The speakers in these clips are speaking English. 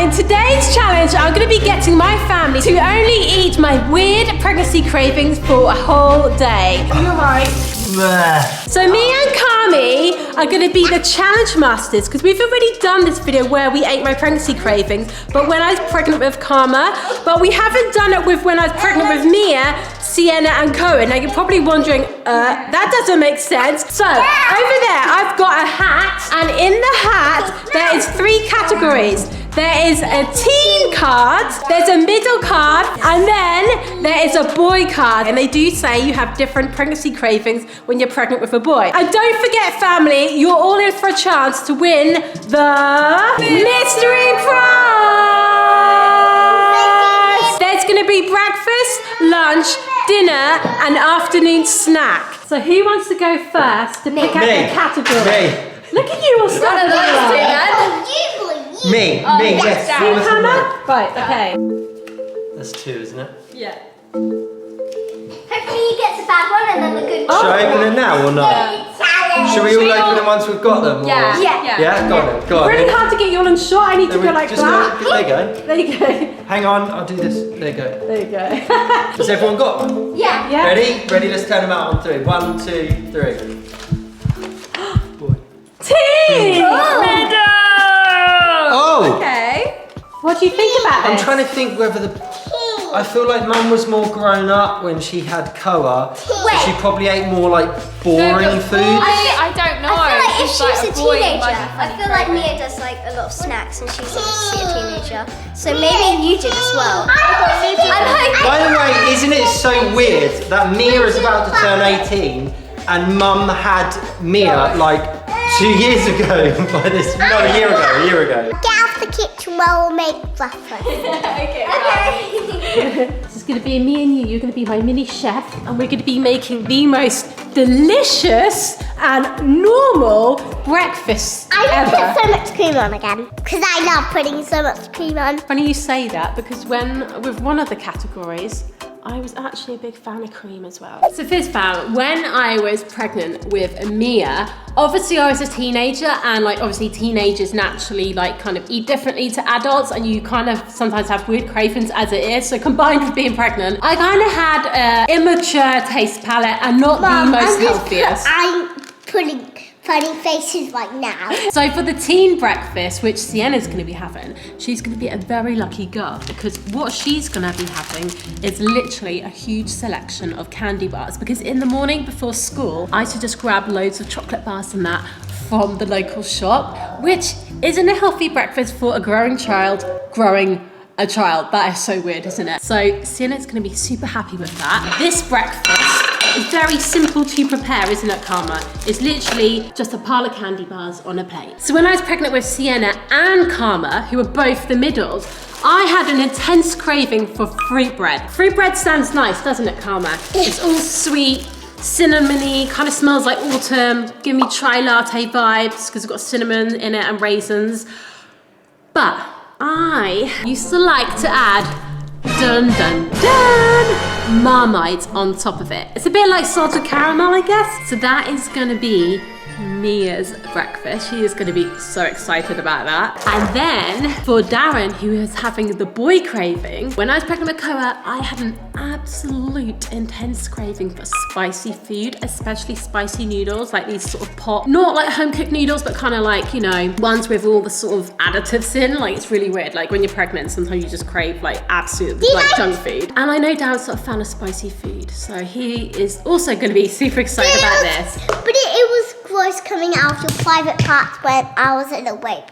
in today's challenge, I'm going to be getting my family to only eat my weird pregnancy cravings for a whole day. You're right. So me and Kami are going to be the challenge masters because we've already done this video where we ate my pregnancy cravings, but when I was pregnant with Karma, but we haven't done it with when I was pregnant with Mia, Sienna and Cohen. Now you're probably wondering, that doesn't make sense. So over there, I've got a hat, and in the hat, there is 3 categories. There is a teen card, there's a middle card, and then there is a boy card. And they do say you have different pregnancy cravings when you're pregnant with a boy. And don't forget, family, you're all in for a chance to win the mystery prize. There's gonna be breakfast, lunch, dinner, and afternoon snack. So who wants to go first to pick out the category? Me. Look at you all standing there. Me, yes. Right, okay. That's 2, isn't it? Yeah. Hopefully you get the bad one and then the good one. Should I open it now or not? Should we all open it once we've got them? Yeah. Yeah, got it. Go on. Really hard to get you all in shot. I need to go like that. There you go. There you go. Hang on, I'll do this. There you go. There you go. Has everyone got one? Yeah. Yeah. Ready? Ready, let's turn them out on 3. 1, 2, 3. Boy. Tea! Oh! Okay. What do you think about this? I'm trying to think whether the... I feel like Mum was more grown up when she had Koa, so she probably ate more like boring food. I don't know. I feel like if she's a boy, teenager, might be I funny feel like craving. Mia does like a lot of snacks and she's obviously a teenager. So maybe you did as well. I'm hoping. By the way, isn't it so weird that Mia is about to turn 18 and Mum had Mia like 2 years ago? By this, no, a year ago. Get out the kitchen while we'll make breakfast. Okay. This is going to be me and you. You're going to be my mini chef, and we're going to be making the most delicious and normal breakfast I ever. put so much cream on again because I love putting so much cream on. Funny you say that because with one of the categories, I was actually a big fan of cream as well. So Fizz fam, when I was pregnant with Mia, obviously I was a teenager, and like obviously teenagers naturally like kind of eat differently to adults, and you kind of sometimes have weird cravings as it is. So combined with being pregnant, I kind of had an immature taste palette and not the most healthiest. I'm putting funny faces right now. So for the teen breakfast, which Sienna's going to be having, she's going to be a very lucky girl because what she's going to be having is literally a huge selection of candy bars, because in the morning before school, I used to just grab loads of chocolate bars and that from the local shop, which isn't a healthy breakfast for a growing child growing a child. That is so weird, isn't it? So Sienna's going to be super happy with that. This breakfast is very simple to prepare, isn't it, Karma? It's literally just a pile of candy bars on a plate. So when I was pregnant with Sienna and Karma, who were both the middles, I had an intense craving for fruit bread. Fruit bread sounds nice, doesn't it, Karma? It's all sweet, cinnamony, kind of smells like autumn. Give me chai latte vibes because it's got cinnamon in it and raisins. But I used to like to add Marmite on top of it. It's a bit like salted caramel, I guess. So that is gonna be Mia's breakfast. She is going to be so excited about that. And then for Darren, who is having the boy craving, when I was pregnant with Koa, I had an absolute intense craving for spicy food, especially spicy noodles, like these sort of pot, not like home cooked noodles, but kind of like, you know, ones with all the sort of additives in. Like, it's really weird. Like when you're pregnant, sometimes you just crave like absolute like junk food. And I know Darren's not a fan of spicy food, so he is also going to be super excited about this. But it was gross coming out of your private parts when I was in the way.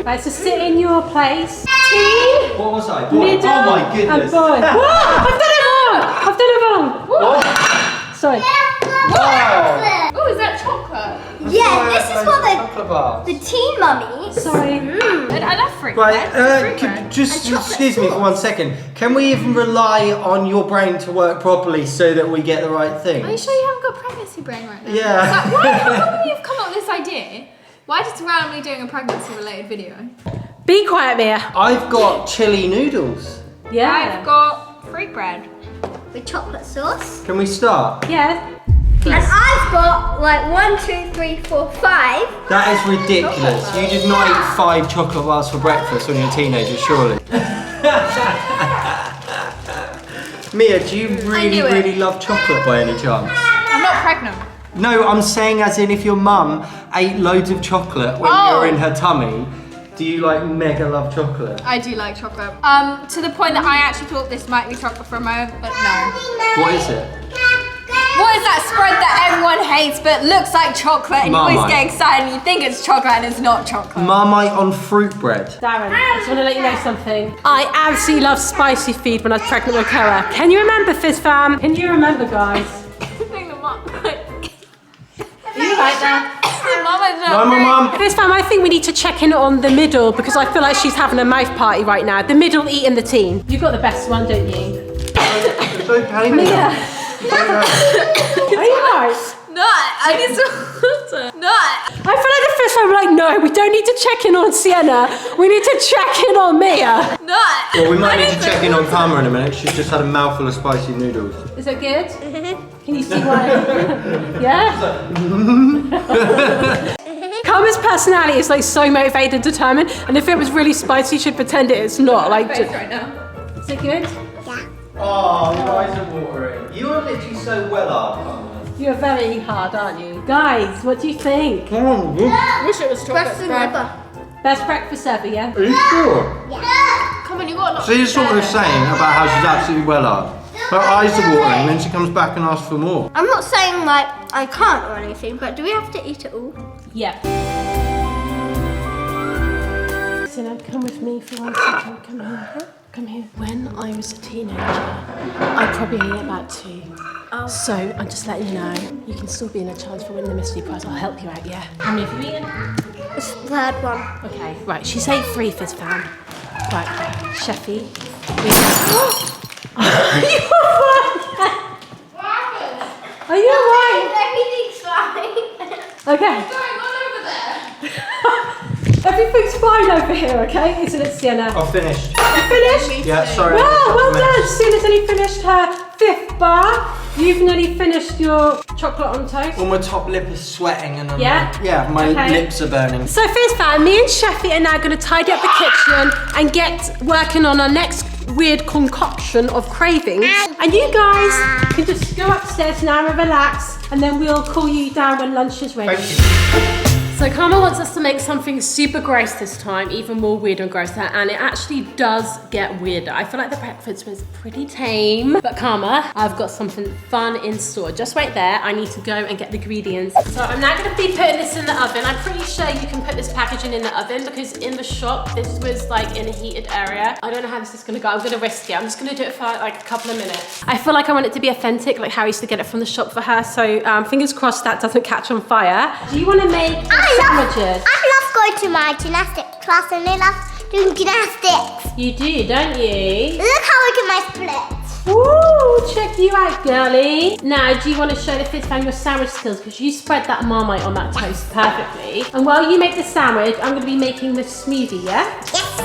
Right, so sit in your place. Teen, What was I? Boy. middle, Oh my goodness. and boy. Whoa, I've done it wrong! I've done it wrong! What? Sorry. Wow. Oh, is that chocolate? Yeah, this is what Chocolate bars. the teen mummy. Sorry. I love fruit Right, bread. Fruit bread. just excuse me for 1 second. Can we even rely on your brain to work properly so that we get the right thing? Are you sure you haven't got pregnancy brain right now? Yeah. Like, why? How come you've come up with this idea? Why just randomly doing a pregnancy related video? Be quiet, Mia. I've got chili noodles. Yeah. I've got fruit bread. with chocolate sauce. Can we start? Yeah. And I've got like 1, 2, 3, 4, 5. That is ridiculous. You did not eat 5 chocolate bars for breakfast when you're a teenager, surely. Mia, do you really love chocolate by any chance? I'm not pregnant. No, I'm saying as in if your mum ate loads of chocolate when you were in her tummy, do you like mega love chocolate? I do like chocolate. To the point that I actually thought this might be chocolate for a moment, but no. What is it? What is that spread that everyone hates but looks like chocolate and you always Marmite. get excited and you think it's chocolate and it's not chocolate? Marmite on fruit bread. Darren, I just want to let you know something. I absolutely love spicy food when I was pregnant with Koa. Can you remember, Fizz fam? Can you remember, guys? Bring them up. Are you right there? No, mum. Fizz fam, I think we need to check in on the middle because I feel like she's having a mouth party right now. The middle eating the teen. You got the best one, don't you? It's okay, Mia. Are you right? No, I need some water. No. I feel like the Fizz fam were like, no, we don't need to check in on Sienna. We need to check in on Mia. No. Well, we might need to check in on Karma in a minute. She's just had a mouthful of spicy noodles. Is it good? Can you see why? Yeah? Karma's personality is like so motivated and determined, and if it was really spicy, she'd pretend it's not. Like, Right now. is it good? Oh, your eyes are watering. You are literally so well up, Karma. You're very hard, aren't you? Guys, what do you think? Wish it was chocolate Best thing spread. ever. Best breakfast ever, yeah? Are you sure? Come on, you got a lot. So this is what we're saying about how she's absolutely well up. Her eyes are watering, then she comes back and asks for more. I'm not saying like I can't or anything, but do we have to eat it all? Yeah. Sienna, come with me for 1 second. Come here. Come here. When I was a teenager, I probably ate about 2. So I'm just letting you know, you can still be in a chance for winning the mystery prize. I'll help you out, yeah? How many have you eaten? It's the third one. Okay, right, she's ate 3, Fizz fam. Right, Chefy. Are you alright? Everything's fine. Okay. Everything's fine over here, okay? Isn't it, Sienna? I've finished. You finished? Yeah, sorry. Well done. Sienna's only finished her 5th bar. You've nearly finished your chocolate on toast. Well, my top lip is sweating and my Okay. lips are burning. So Fizz fam, me and Chefy are now going to tidy up the kitchen and get working on our next weird concoction of cravings. And you guys can just go upstairs now and relax, and then we'll call you down when lunch is ready. Thank you. So Karma wants us to make something super gross this time, even more weird and grosser, and it actually does get weirder. I feel like the breakfast was pretty tame, but Karma, I've got something fun in store. Just wait there, I need to go and get the ingredients. So I'm now gonna be putting this in the oven. I'm pretty sure you can put this packaging in the oven because in the shop, this was like in a heated area. I don't know how this is gonna go, I'm gonna risk it. I'm just gonna do it for like a couple of minutes. I feel like I want it to be authentic, like how I used to get it from the shop for her, so fingers crossed that doesn't catch on fire. Do you wanna make sandwiches? I love going to my gymnastics class and they love doing gymnastics. You do, don't you? Look how I do my splits. Ooh, check you out, girly. Now, do you want to show the Fizz fam your sandwich skills? Because you spread that Marmite on that toast perfectly. And while you make the sandwich, I'm going to be making the smoothie, yeah? Yes.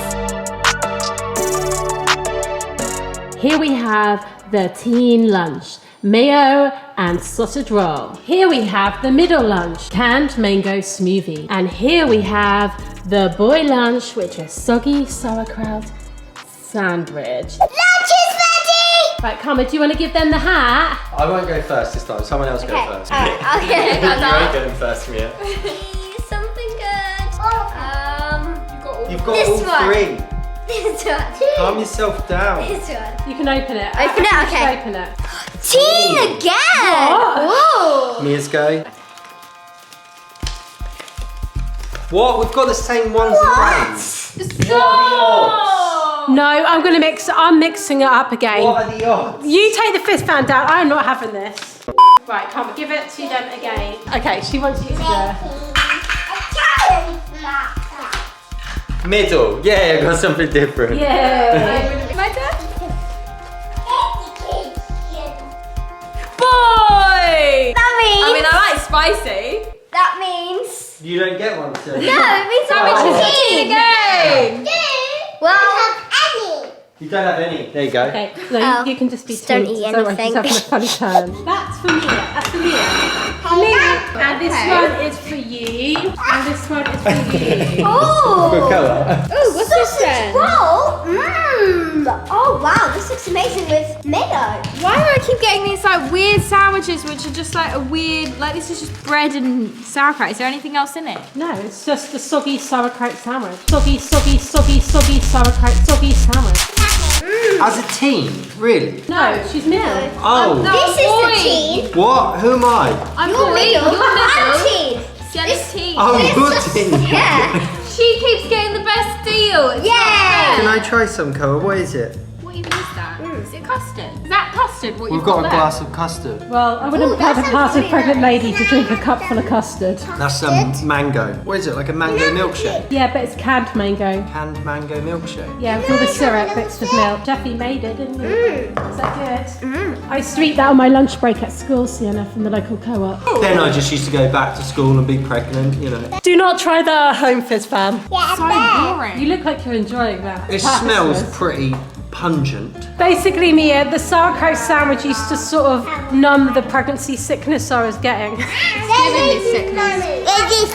Here we have the teen lunch. Mayo and sausage roll. Here we have the middle lunch, canned mango smoothie. And here we have the boy lunch, which is soggy sauerkraut sandwich. Lunch is ready. Right, Karma, do you want to give them the hat? I won't go first this time. Someone else go first. Okay. You ain't going first, Mia. Something good. You've got This all one. 3. This one. Calm yourself down. This one. You can open it. Open it, You should okay. Open it. Teen again. What? Ooh. Mia's go. What? We've got the same ones again. Stop! No, I'm mixing it up again. What are the odds? You take the Fizz fan down. I'm not having this. Right, come on, give it to them again. Okay, she wants you to do it. Middle. Yeah, I got something different. Yeah. My turn? Boy! That means. I mean, I like spicy. That means. You don't get one, so. No, it means Oh. sandwich is Teen again! Well, have any. You don't have any. There you go. Okay, no, Oh, you can just be just don't tamed. eat It's alright, she's anything. having a funny turn. That's for Mia. That's for Mia. For Mia. And this one is for you. And this one is for you. Oh! colour. Oh, what's this then? Roll? Mmm! Oh wow, this looks amazing with mayo. Why do I keep getting these like weird sandwiches which are just like a weird, like this is just bread and sauerkraut. Is there anything else in it? No, it's just a soggy sauerkraut sandwich. Soggy, soggy, soggy, soggy sauerkraut, soggy sandwich. As a team, really? No, she's middle. Oh. This is the teen. What? Who am I? I'm You're boy, middle. you're I'm middle. teen. Sienna's tea. Oh, This your is- team. Yeah. She keeps getting the best deal. It's Yeah. Can I try some, Koa? What is it? What even is that? Is it custard? Is that custard? What We've you've got a there? glass of custard. Well, I wouldn't Ooh, have that a sounds passive really pregnant nice. lady to drink a cup full of custard. That's mango. What is it? Like a mango milkshake? Yeah, but it's canned mango. Canned mango milkshake. Yeah, with all the syrup mixed with milk. Chefy made it, didn't you? Is that good? I used to eat that on my lunch break at school, Sienna, from the local co-op. Then I just used to go back to school and be pregnant, you know. Do not try that at home, Fizz fam. So boring. You look like you're enjoying that. It That smells is- pretty pungent. Basically, Mia, the sauerkraut sandwich used to sort of numb the pregnancy sickness I was getting. giving me sickness.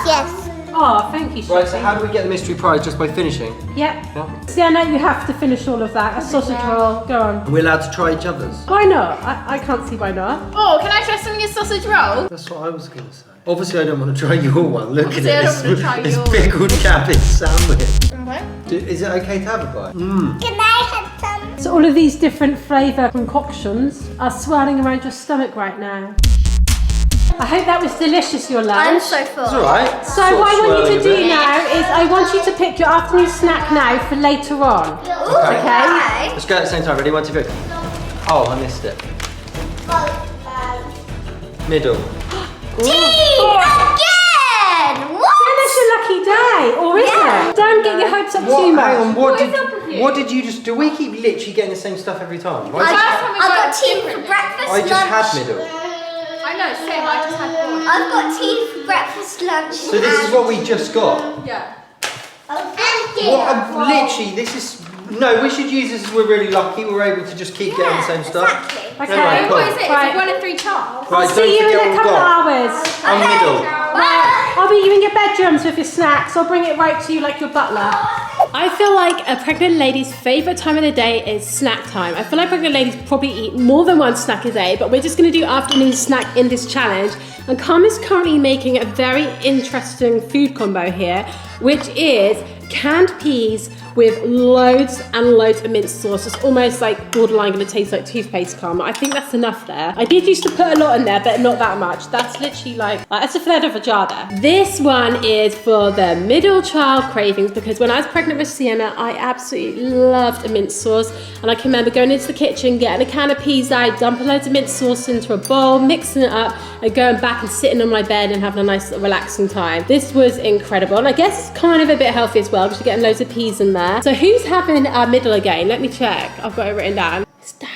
Yes. Oh, thank you, Right, so Chefy. how do we get the mystery prize? Just by finishing? Yep. Yeah. Sienna, you have to finish all of that. A sausage roll. Go on. Are we allowed to try each other's? Why not? I can't see why not. Oh, can I try some of your sausage roll? That's what I was going to say. Obviously, I don't want to try your one. Look Obviously, I at don't it. want to try It's yours. pickled cabbage sandwich. Okay. Is it okay to have a bite? Can I have some? So all of these different flavour concoctions are swirling around your stomach right now. I hope that was delicious, your I'm lunch. so full. It's alright. So what I want you to do now is I want you to pick your afternoon snack now for later on. Okay. Let's go at the same time. Ready? 1, 2, 3. Oh, I missed it. Middle. Again! What? That's your lucky day, or is it? Don't get your hopes up too much. Hang on, What is up with you? what did you just do? We keep literally getting the same stuff every time. Why I is it- time we got got tea for different. breakfast, I just lunch. had middle. I know, same. I just had one. I've got tea for breakfast, lunch. So this is what we just got. Yeah. What? Literally, this is. No, we should use this as we're really lucky. We're able to just keep getting the same stuff. Exactly. Okay. Anyway, cool. What is it? Is Right. it 1 in 3 chance? Right, See you in don't a forget couple of what hours. we've got. I'm middle. I'll be you in your bedrooms with your snacks. I'll bring it right to you like your butler. I feel like a pregnant lady's favourite time of the day is snack time. I feel like pregnant ladies probably eat more than one snack a day, but we're just going to do afternoon snack in this challenge. And Carmen's currently making a very interesting food combo here, which is canned peas with loads and loads of minced sauce. It's almost like borderline going to taste like toothpaste, Carmen. I think that's enough there. I did used to put a lot in there, but not that much. That's literally like that's a third of a jar there. This one is for the middle child cravings because when I was pregnant with Sienna, I absolutely loved a minced sauce. And I can remember going into the kitchen, getting a can of peas out, dumping loads of minced sauce into a bowl, mixing it up, and going back and sitting on my bed and having a nice relaxing time. This was incredible. And I guess it's kind of a bit healthy as well because you're getting loads of peas in there. So who's having our middle again? Let me check. I've got it written down. It's Dad.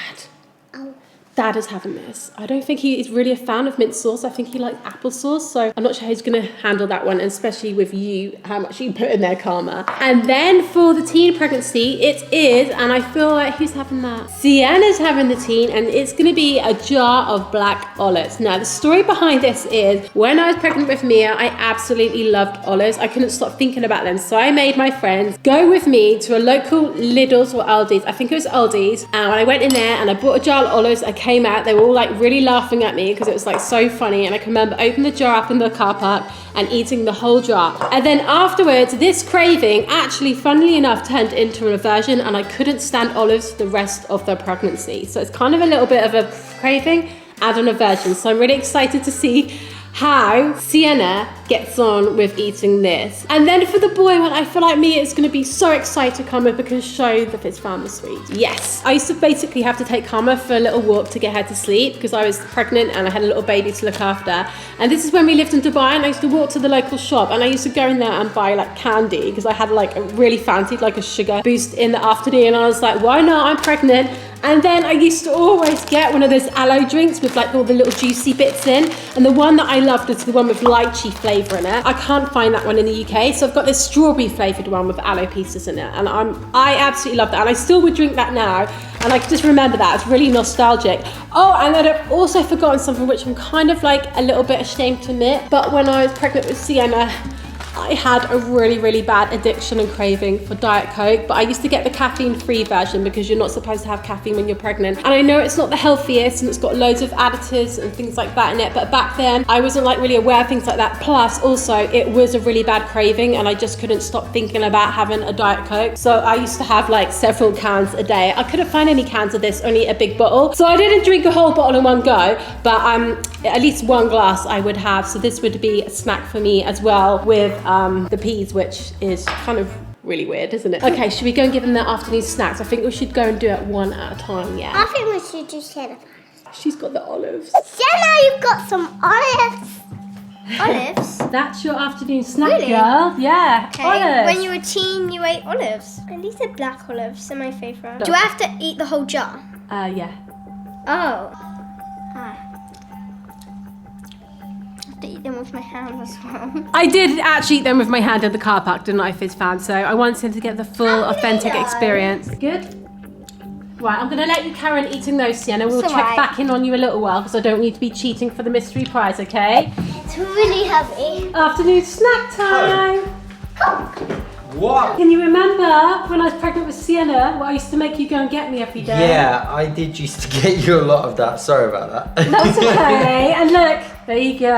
Dad is having this. I don't think he is really a fan of mint sauce. I think he likes applesauce. So I'm not sure how he's going to handle that one, and especially with you, how much you put in there, Karma. And then for the teen pregnancy, it is, and I feel like who's having that? Sienna's having the teen, and it's going to be a jar of black olives. Now, the story behind this is when I was pregnant with Mia, I absolutely loved olives. I couldn't stop thinking about them. So I made my friends go with me to a local Lidl's or Aldi's. I think it was Aldi's. And when I went in there and I bought a jar of olives, I came out, they were all like really laughing at me because it was like so funny. And I can remember opening the jar up in the car park and eating the whole jar. And then afterwards, this craving actually, funnily enough, turned into an aversion, and I couldn't stand olives for the rest of the pregnancy. So it's kind of a little bit of a craving and an aversion. So I'm really excited to see how Sienna gets on with eating this. And then for the boy one, I feel like Mia is going to be so excited to come up because show the Fizz family sweet. Yes. I used to basically have to take Karma for a little walk to get her to sleep because I was pregnant and I had a little baby to look after. And this is when we lived in Dubai, and I used to walk to the local shop and I used to go in there and buy like candy because I had like a really fancied like a sugar boost in the afternoon, and I was like, why not? I'm pregnant And then I used to always get one of those aloe drinks with like all the little juicy bits in. And the one that I loved was the one with lychee flavour in it. I can't find that one in the UK. So I've got this strawberry flavoured one with aloe pieces in it. And I absolutely love that. And I still would drink that now. And I just remember that. It's really nostalgic. Oh, and then I've also forgotten something which I'm kind of like a little bit ashamed to admit. But when I was pregnant with Sienna, I had a really, really bad addiction and craving for Diet Coke, but I used to get the caffeine-free version because you're not supposed to have caffeine when you're pregnant. And I know it's not the healthiest and it's got loads of additives and things like that in it, but back then I wasn't like really aware of things like that. Plus, also, it was a really bad craving and I just couldn't stop thinking about having a Diet Coke. So I used to have like several cans a day. I couldn't find any cans of this, only a big bottle. So I didn't drink a whole bottle in one go, but at least one glass I would have. So this would be a snack for me as well with the peas, which is kind of really weird, isn't it? Okay, should we go and give them their afternoon snacks? I think we should go and do it one at a time, yeah? I think we should do Sienna first. She's got the olives. Sienna, you've got some olives. Olives? That's your afternoon snack, Really? girl. Yeah, Okay, olives. when you were a teen, you ate olives. And these are black olives, they're my favourite. Do I have to eat the whole jar? Yeah. Oh. Ah. I have to eat them with my hands as well. I did actually eat them with my hand in the car park, didn't I, Fizz fan? So I wanted to get the full, authentic experience. Good? Right, I'm going to let you carry on eating those, Sienna. We'll It's check alright. back in on you a little while because I don't need to be cheating for the mystery prize, okay? It's really heavy. Afternoon snack time. What? Can you remember when I was pregnant with Sienna, what I used to make you go and get me every day? Yeah, I did used to get you a lot of that. Sorry about that. That's okay. And look, there you go.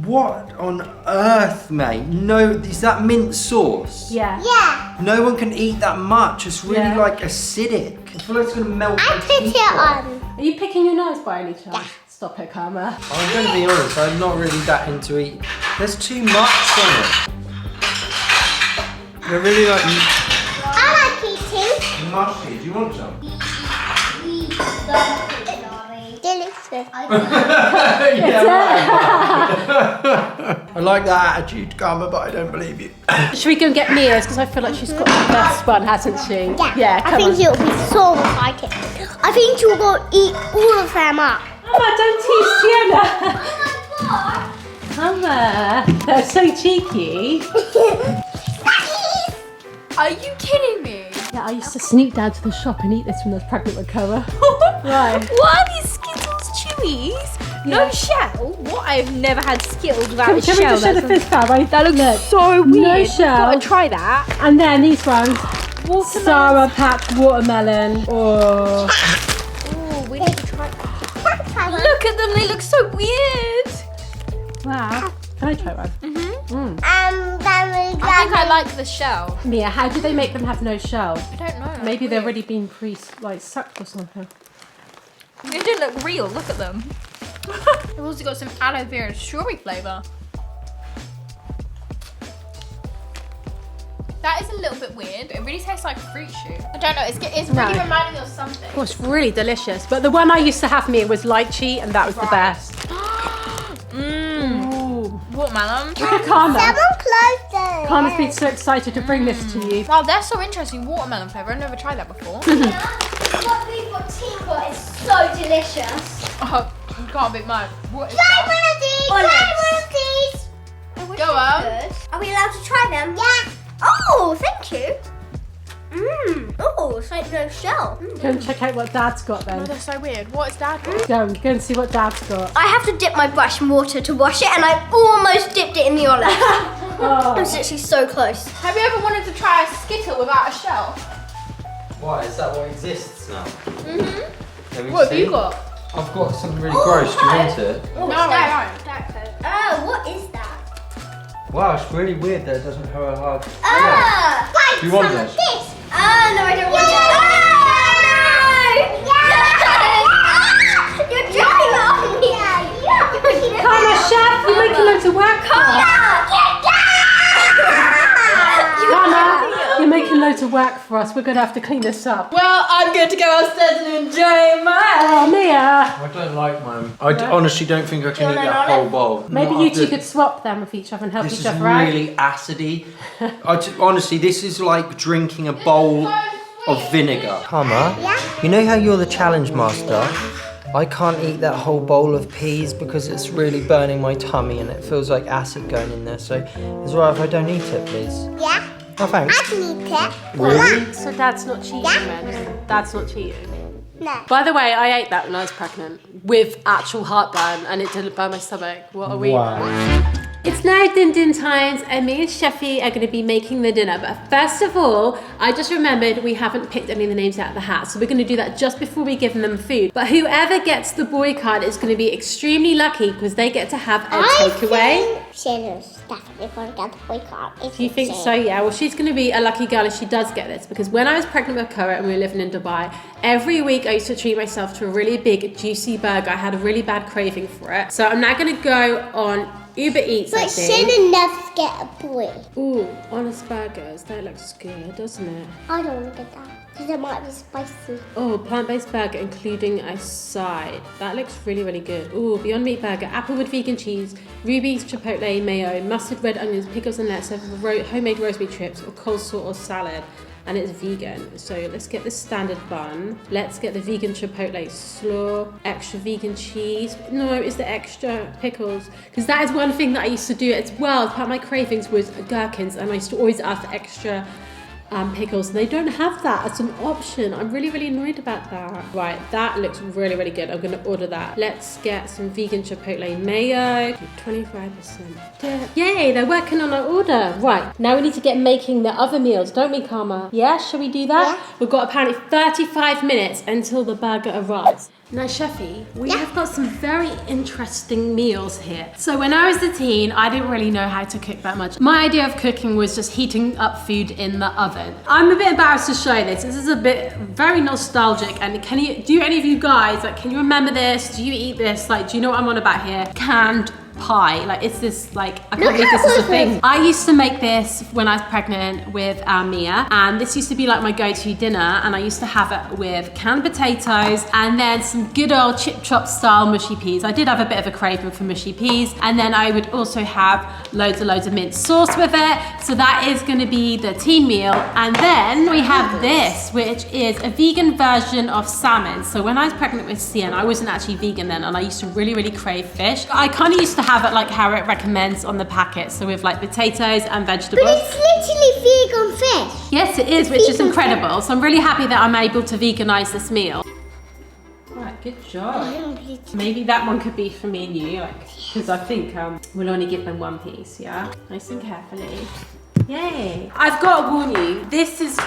What on earth, mate? No, is that mint sauce? Yeah. Yeah. No one can eat that much. It's really Yeah. like acidic. I feel like it's gonna melt I my put teeth it off. on. Are you picking your nose by any chance? Stop it, Karma. I'm gonna be honest, I'm not really that into eating. There's too much on it. They're really like I like eating. mushy. Do you want some? Delicious. I like that attitude, Karma, but I don't believe you. Should we go and get Mia's? Because I feel like she's got the best one, hasn't she? Yeah, I think you'll be so excited. I think you'll go eat all of them up. Mama, don't tease Sienna. Mama, they're so cheeky. Are you kidding me? Yeah, I used to sneak down to the shop and eat this when I was pregnant with Koa. Right. What are these Skittles Chewies? No shell? What? I've never had Skittles without Can a we shell. just show the Fizz fan? Right? That looks Look. so weird. No shell. Gotta try that. And then these ones. Watermelon. Sour Patch Watermelon. Oh. Oh, we need to try that. Look at them, they look so weird. Wow. Can I try one? Then we I think I like the shell. Mia, how do they make them have no shell? I don't know. Maybe they've already been sucked or something. They don't look real, look at them. They've also got some aloe vera and strawberry flavour. That is a little bit weird. It really tastes like fruit shoot. I don't know, it's really No. reminding me of something. Oh, it's really delicious. But the one I used to have, Mia, was lychee, and that was the best. Mmm. Ooh. Watermelon. Look at Karma. Someone close Karma's been so excited to bring this to you. Wow, they're so interesting. Watermelon flavour. I've never tried that before. What we've got tea got is so delicious. Oh, you can't be mad. What is Try that? one of these. Try one of these. Go on. Good. Are we allowed to try them? Yeah. Oh, thank you. Oh, it's like no shell. Go and check out what Dad's got Oh, then. they're so weird. What is that? Go and see what Dad's got. I have to dip my brush in water to wash it, and I almost dipped it in the olive. Oh. I'm literally so close. Have you ever wanted to try a Skittle without a shell? Why? Is that what exists now? Let me What have see. you got? I've got something really gross. Do you want it? Oh, No, it's I Diet Coke. Oh, what is that? Wow, it's really weird that it doesn't have a hard. Like Do you want some this? of this. No, I don't want it. No! You're drying on me. Karma, Chef, you're making loads of work for us. Karma, you're making loads of work for us. We're going to have to clean this up. Well, I'm going to go upstairs and enjoy my. Oh, Mia. I don't like mine. I honestly don't think I can eat that whole bowl. Maybe Not you after- two could swap them with each other and help This each is other out. really acidy. Honestly, this is like drinking a bowl of vinegar. Karma, Yeah? you know how you're the challenge master? I can't eat that whole bowl of peas because it's really burning my tummy and it feels like acid going in there. So is it right if I don't eat it, please? Yeah? Oh, thanks. I can eat it. Really? So Dad's not cheating then? Dad's not cheating. No. By the way, I ate that when I was pregnant with actual heartburn and it didn't burn my stomach. What are we? Wow. It's now din times and me and Chefy are going to be making the dinner. But first of all, I just remembered we haven't picked any of the names out of the hat. So we're going to do that just before we give them food. But whoever gets the boy card is going to be extremely lucky because they get to have a takeaway. Shannon's definitely going to get the boy card. Do you think so? Yeah. Well, she's going to be a lucky girl if she does get this because when I was pregnant with Kara and we were living in Dubai, every week I used to treat myself to a really big juicy burger. I had a really bad craving for it. So I'm now going to go on Uber Eats, I But think. Shannon never get a boy. Ooh, honest burgers. That looks good, doesn't it? I don't want to get that because it might be spicy. Oh, plant-based burger including a side. That looks really, really good. Ooh, Beyond Meat burger, apple with vegan cheese, rubies, chipotle, mayo, mustard, red onions, pickles and lettuce, homemade rosemary chips, or coleslaw or salad. And it's vegan. So let's get the standard bun. Let's get the vegan chipotle slaw, extra vegan cheese. No, it's the extra pickles. Because that is one thing that I used to do as well. Part of my cravings was gherkins, and I used to always ask for extra pickles. They don't have that as an option. I'm really, really annoyed about that. Right, that looks really, really good. I'm gonna order that. Let's get some vegan chipotle mayo. 25% dip. Yay, they're working on our order. Right, now we need to get making the other meals, don't we, Karma? Yeah, shall we do that? Yeah. We've got apparently 35 minutes until the burger arrives. Now, Chefy, we have got some very interesting meals here. So when I was a teen, I didn't really know how to cook that much. My idea of cooking was just heating up food in the oven. I'm a bit embarrassed to show this. This is a bit very nostalgic. And do any of you guys, like, can you remember this? Do you eat this? Like, do you know what I'm on about here? Canned pie. Like, it's this, like, I can't believe this is a thing. I used to make this when I was pregnant with Mia, and this used to be like my go-to dinner, and I used to have it with canned potatoes and then some good old chip chop style mushy peas. I did have a bit of a craving for mushy peas, and then I would also have loads of minced sauce with it. So that is going to be the teen meal. And then we have this, which is a vegan version of salmon. So when I was pregnant with Cian, I wasn't actually vegan then, and I used to really crave fish. I kind of used to have it like how it recommends on the packet, so with like potatoes and vegetables. But it's literally vegan fish. Yes, it is, which is incredible. So I'm really happy that I'm able to veganize this meal. Right, good job. Maybe that one could be for me and you, like, because I think we'll only give them one piece, yeah? Nice and carefully. Yay. I've got to warn you, this is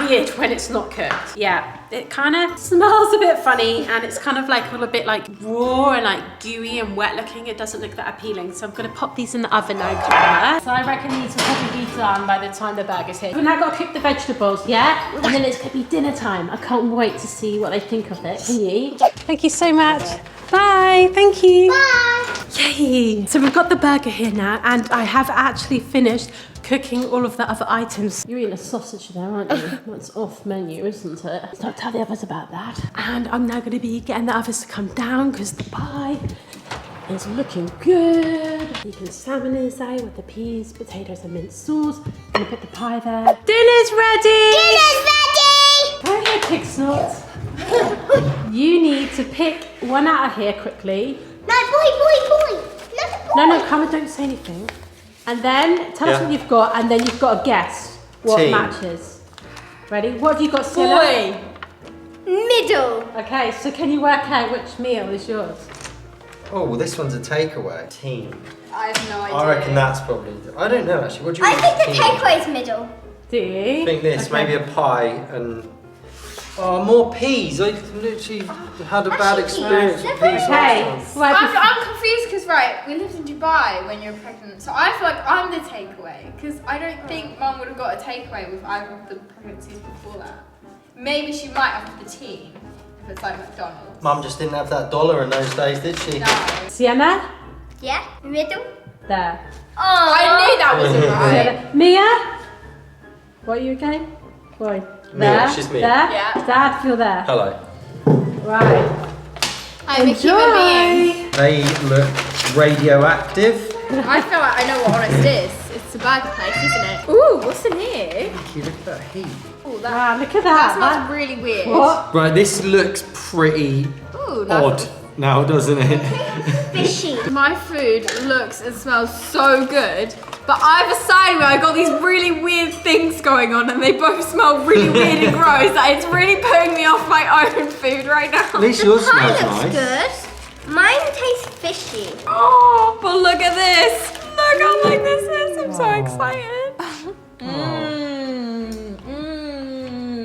weird when it's not cooked. Yeah, it kind of smells a bit funny, and it's kind of like all a bit like raw and like gooey and wet looking. It doesn't look that appealing. So I'm going to pop these in the oven now, Cara. So I reckon these will probably be done by the time the burger's here. We've now got to cook the vegetables, yeah? And then it's going to be dinner time. I can't wait to see what they think of it. Can you? Thank you so much. Bye. Thank you. Bye. Yay! So we've got the burger here now, and I have actually finished cooking all of the other items. You're eating a sausage there, aren't you? That's off menu, isn't it? Don't tell the others about that. And I'm now going to be getting the others to come down because the pie is looking good. Vegan salmon is there with the peas, potatoes and minced sauce. I'm going to put the pie there. Dinner's ready! Dinner's ready! Go ahead, pig snot. You need to pick one out of here quickly. No, boy. No, come on, don't say anything. And then tell us what you've got, and then you've got to guess what Team. matches. Ready? What have you got, Silla? Boy. Middle. Okay, so can you work out which meal is yours? Oh, well, this one's a takeaway. Team. I have no idea. I reckon that's probably. I don't know actually. What do you I think? think the takeaway's middle. Do you? I think this, Okay. maybe a pie and. Oh, more peas. I literally had a bad experience with peas Okay, last time. right, I'm confused because, right, we lived in Dubai when you were pregnant, so I feel like I'm the takeaway because I don't think Mum would have got a takeaway with either of the pregnancies before that. Maybe she might have the tea if it's like McDonald's. Mum just didn't have that dollar in those days, did she? No. Sienna? Yeah, middle. There. Oh, I knew that wasn't right. Sienna. Mia? What are you again? Boy. Mia, There. she's Mia. There? Yeah. Dad, feel there. Hello. Right. I'm a human being. They look radioactive. I feel like I know what Honest is. It's a burger place, isn't it? Ooh, what's in here? You look at that heat. Ooh, Wow, look at That that. smells really weird. What? Right, this looks pretty Ooh, odd now, doesn't it? Fishy. My food looks and smells so good, but either side of me, I got these really weird things going on, and they both smell really weird and gross. Like, it's really putting me off my own food right now. At least yours Pie smells looks nice. good. Mine tastes fishy. Oh, but look at this! Look how big this is! I'm so excited.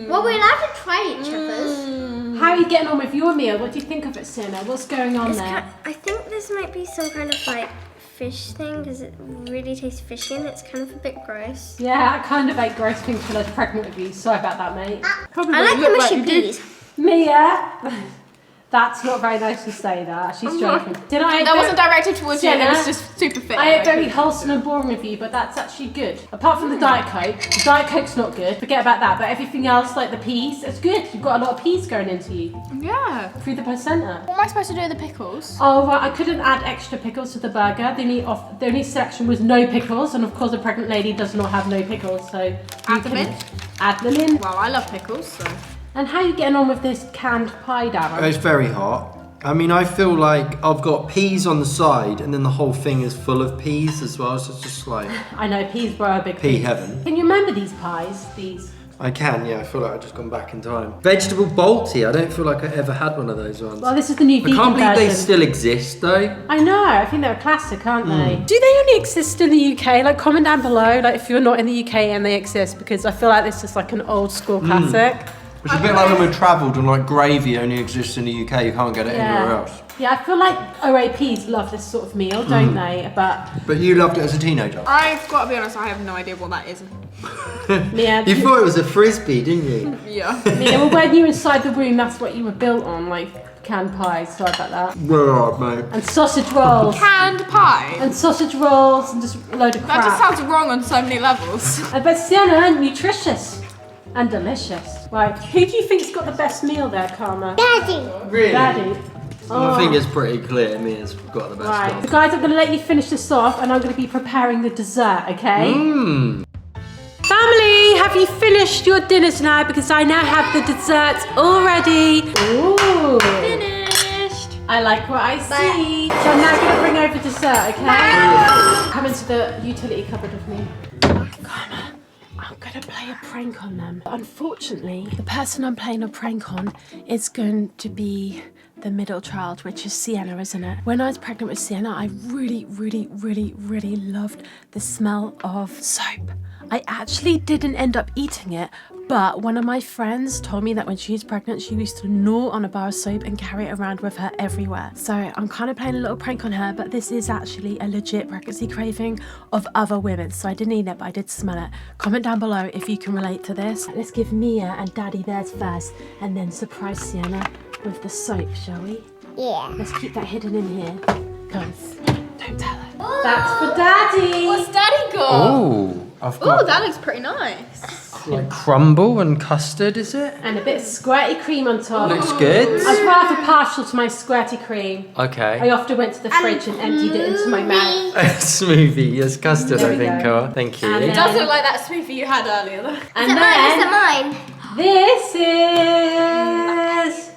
Well, we're allowed to try each other's. How are you getting on with your meal? What do you think of it, Sienna? What's going on there? I think this might be some kind of like fish thing because it really tastes fishy and it's kind of a bit gross. Yeah, I kind of ate gross things when I was pregnant with you. Sorry about that, mate. Probably I like the look mushy you did. peas. Mia! That's not very nice to say that. She's joking. Did I? That wasn't directed towards you, it Sienna, was just super fit. I ate very wholesome and boring with you, but that's actually good. Apart from the Diet Coke. The Diet Coke's not good. Forget about that. But everything else, like the peas, it's good. You've got a lot of peas going into you. Yeah. Through the placenta. What am I supposed to do with the pickles? Oh, well, I couldn't add extra pickles to the burger. The only section was no pickles, and of course a pregnant lady does not have no pickles, so Add them in? Add them in. Well, I love pickles, so. And how are you getting on with this canned pie, Darren? It's very hot. I mean, I feel like I've got peas on the side and then the whole thing is full of peas as well, so it's just like I know, peas were a big pea thing. heaven. Can you remember these pies? These? I can, yeah, I feel like I've just gone back in time. Vegetable Balti, I don't feel like I ever had one of those ones. Well, this is the new I vegan can't believe version. they still exist though. I know, I think they're a classic, aren't they? Do they only exist in the UK? Like, comment down below, like, if you're not in the UK and they exist, because I feel like this is like an old school classic. It's a bit like when we travelled and like gravy only exists in the UK, you can't get it anywhere else. Yeah, I feel like OAPs love this sort of meal, don't they? But you loved it as a teenager. I've got to be honest, I have no idea what that is. Mia, You thought it was a frisbee, didn't you? Yeah. Mia, well, when you were inside the room, that's what you were built on, like canned pies, sorry about that. Well, mate. And sausage rolls. Canned pie? And sausage rolls and just a load of crap. That just sounds wrong on so many levels. But Sienna, nutritious and delicious. Right, who do you think's got the best meal there, Karma? Daddy. Really? Daddy. I think it's pretty clear Mia's got the best Right, one. so guys, I'm going to let you finish this off and I'm going to be preparing the dessert, okay? Family, have you finished your dinners now? Because I now have the desserts all ready. Ooh. Finished. I like what I see. So I'm now going to bring over dessert, okay? Come into the utility cupboard with me. Karma, I'm going to play a prank on them. Unfortunately, the person I'm playing a prank on is going to be the middle child, which is Sienna, isn't it? When I was pregnant with Sienna, I really loved the smell of soap. I actually didn't end up eating it, but one of my friends told me that when she was pregnant, she used to gnaw on a bar of soap and carry it around with her everywhere. So I'm kind of playing a little prank on her, but this is actually a legit pregnancy craving of other women. So I didn't eat it, but I did smell it. Comment down below if you can relate to this. Let's give Mia and Daddy theirs first, and then surprise Sienna with the soap, shall we? Yeah. Let's keep that hidden in here. Come, don't tell her. That's for Daddy. What's Daddy got? Oh, I've Oh, got that looks pretty nice. like crumble and custard, is it? And a bit of squirty cream on top. Looks good. I'm rather partial to my squirty cream. I Okay. often went to the fridge and emptied it into my mouth. Smoothie, yes, custard, There I we think. go. Thank you. And It does look like that smoothie you had earlier, though. And Is then it mine? this is.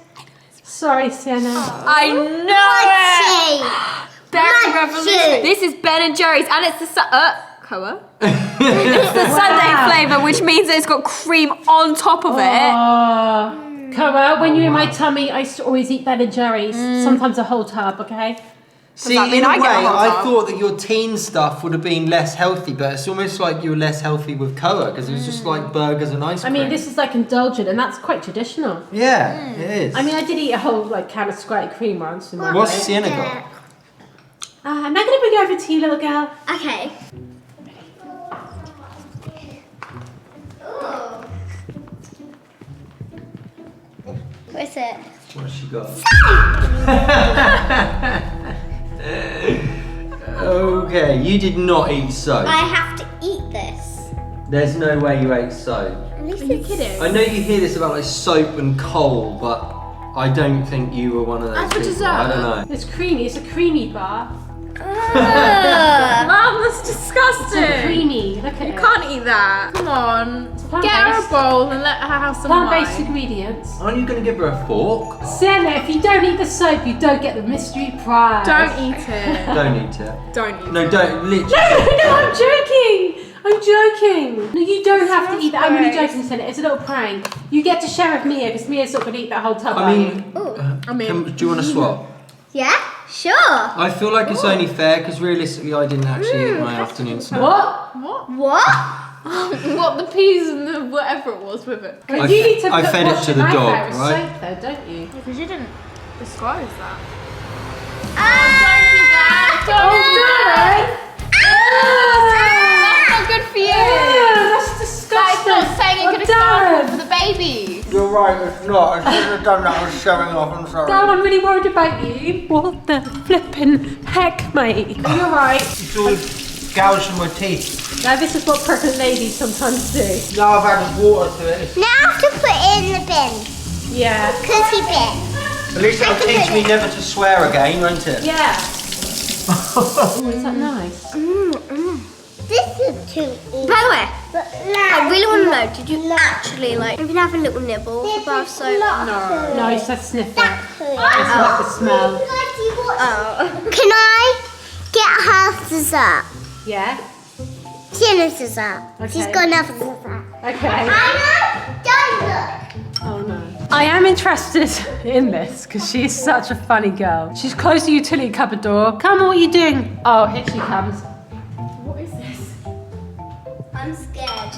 Sorry, Sienna. I know it! Mochi. Berry Mochi. Revolution. This is Ben & Jerry's, and it's the Koa. It's the Sunday flavour, which means that it's got cream on top of it. Oh, Cara, when you were in my tummy, I used to always eat Ben & Jerry's. Sometimes a whole tub, okay? See, that mean in a I way, get a hot I tub? thought that your teen stuff would have been less healthy, but it's almost like you were less healthy with Koa because it was just like burgers and ice I cream. mean, this is like indulgent, and that's quite traditional. Yeah, it is. I mean, I did eat a whole like can of squirty cream once. In my What's day. Sienna got? I'm now going to bring it over to you, little girl. Okay. What is it? What's she got? Okay, you did not eat soap. I have to eat this. There's no way you ate soap. At least Are you it's- kidding? I know you hear this about like soap and coal, but I don't think you were one of those As for people. dessert? I don't know. It's creamy. It's a creamy bar. Ugh. Mum, that's It's disgusting. creamy. Look at You it. can't eat that. Come on. It's Get her a bowl and let her have some Plant-based wine. ingredients. Aren't you going to give her a fork? Sienna, if you don't eat the soap, you don't get the mystery prize. Don't eat it. Don't eat it. Don't eat it. No, don't. Literally. No, I'm joking. I'm joking. No, you don't have to eat that. I'm really gross. joking, Sienna. It's a little prank. You get to share with Mia because Mia's not going to eat that whole tub. I mean, do you want to swap? Yeah, sure. I feel like it's only fair because realistically I didn't actually eat my afternoon snack. What? What? What, the peas and the whatever it was with it? You need to I put fed it wash to your the knife dog, out with right? soap though, don't you? Because you didn't disclose that. That's not good for you. That's That's disgusting. not saying you're going to start for the baby. You're right, it's not. I shouldn't have done that. I was showing off. I'm sorry. Dad, I'm really worried about you. What the flipping heck, mate? You're right. It's all gouged in my teeth. Now this is what pregnant ladies sometimes do. Now I've added water to it. Now I have to put it in the bin. Yeah. Cookie bin. At least it'll teach me never to swear again, won't it? Yeah. Oh, is that nice? This is too easy. By the way, I really want to know, did you actually like even have a little nibble of the bar soap? No, he said sniff it. I like the smell. Oh. Can I get her dessert? Yeah. Sienna's dessert. Okay. She's got enough dessert. Okay. Anna, don't look. Oh no. I am interested in this because she is such a funny girl. She's closed the utility cupboard door. Come on, what are you doing? Oh, here she comes. What is this? I'm scared.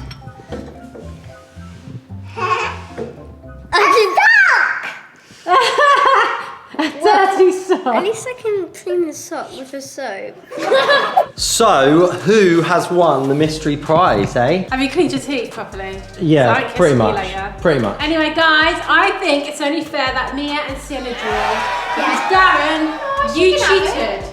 A duck! A dirty sock. At least I can clean the sock with the soap. So, who has won the mystery prize, eh? Have you cleaned your teeth properly? Yeah, Sorry, pretty kiss me much. later. Pretty much. Anyway, guys, I think it's only fair that Mia and Sienna draw. Because Darren, she you can have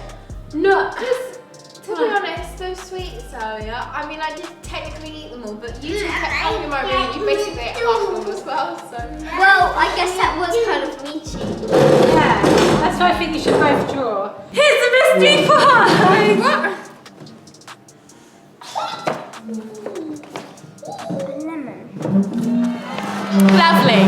cheated. No. To be honest, those sweets earlier, I mean, I did technically eat them all, but you just kept talking about me and you basically ate half of them as well, so. Well, I guess that was kind of me cheating. Yeah, that's why I think you should both draw. Here's the mystery prize! Lemon. Lovely.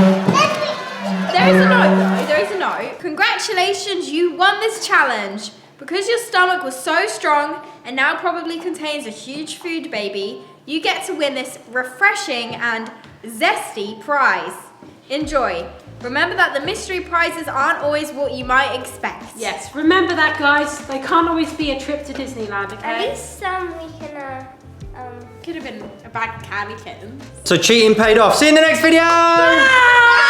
There is a note though, there is a note. Congratulations, you won this challenge. Because your stomach was so strong and now probably contains a huge food baby, you get to win this refreshing and zesty prize. Enjoy. Remember that the mystery prizes aren't always what you might expect. Yes, remember that, guys. They can't always be a trip to Disneyland, okay? At least we can Could have been a bag of candy kittens. So cheating paid off. See you in the next video! Ah!